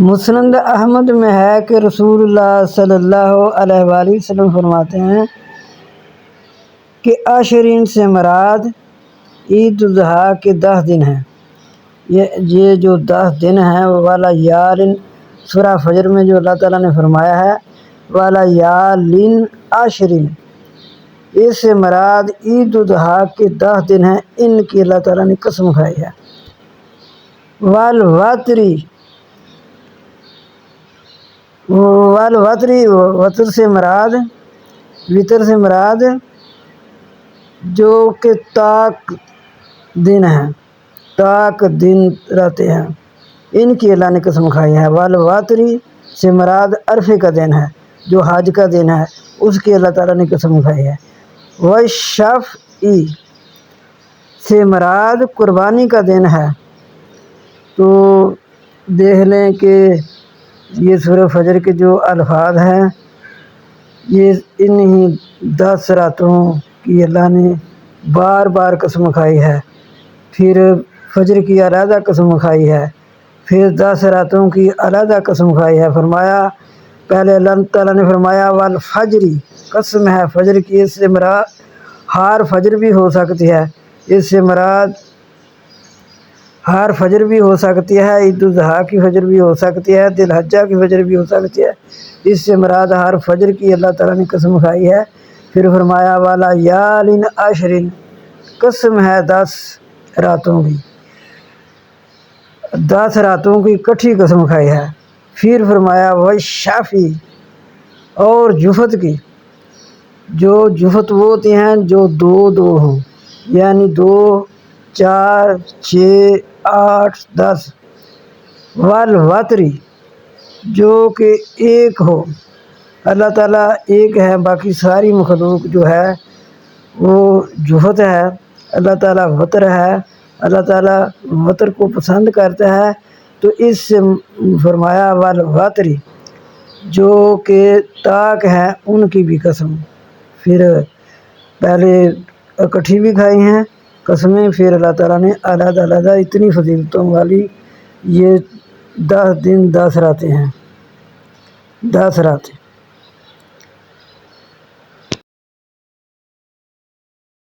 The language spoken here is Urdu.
مسند احمد میں ہے کہ رسول اللہ صلی اللہ علیہ وآلہ وسلم فرماتے ہیں کہ عاشرین سے مراد عید الاضحیٰ کے 10 دن ہیں۔ یہ جو 10 دن ہیں والا یالن، سورہ فجر میں جو اللہ تعالیٰ نے فرمایا ہے والا یالن عاشرین، اس سے مراد عید الاضحیٰ کے 10 دن ہیں، ان کی اللہ تعالیٰ نے قسم کھائی ہے۔ والوتری، وطر سے مراد، وطر سے مراد جو کہ طاق دن ہیں، طاق دن رہتے ہیں، ان کی اللہ نے قسم کھائی ہے۔ والوتری سے مراد عرفے کا دن ہے، جو حج کا دن ہے، اس کی اللہ تعالیٰ نے قسم کھائی ہے۔ والشفعی سے مراد قربانی کا دن ہے۔ تو دیکھ لیں کہ یہ سورہ فجر کے جو الفاظ ہیں یہ انہی 10 راتوں کی اللہ نے بار بار قسم کھائی ہے، پھر فجر کی علیحدہ قسم کھائی ہے، پھر 10 راتوں کی علیحدہ قسم کھائی ہے۔ فرمایا، پہلے اللہ تعالیٰ نے فرمایا والفجری، قسم ہے فجر کی، اس سے مراد ہار فجر بھی ہو سکتی ہے، اس سے مراد ہار فجر بھی ہو سکتی ہے، عید الاضحیٰ کی فجر بھی ہو سکتی ہے، ذی الحجہ کی فجر بھی ہو سکتی ہے، اس سے مراد ہار فجر کی اللہ تعالیٰ نے قسم کھائی ہے۔ پھر فرمایا والا یالن عشرین، قسم ہے 10 راتوں کی، 10 راتوں کی کٹھی قسم کھائی ہے۔ پھر فرمایا والشفعی، اور جفت کی، جو جفت وہ ہوتی ہیں جو 2 ہوں، یعنی 2، 4، 6، 8، 10۔ والوتری، جو کہ ایک ہو، اللہ تعالیٰ ایک ہے، باقی ساری مخلوق جو ہے وہ جفت ہے، اللہ تعالیٰ وتر ہے، اللہ تعالیٰ وتر کو پسند کرتا ہے، تو اس سے فرمایا والوتری، جو کہ طاق ہیں، ان کی بھی قسم۔ پھر پہلے اکٹھی بھی کھائی ہیں قسمیں، پھر اللہ تعالیٰ نے علیحدہ علیحدہ اتنی فضیلتوں والی یہ 10 دن 10 راتیں ہیں، 10 راتیں۔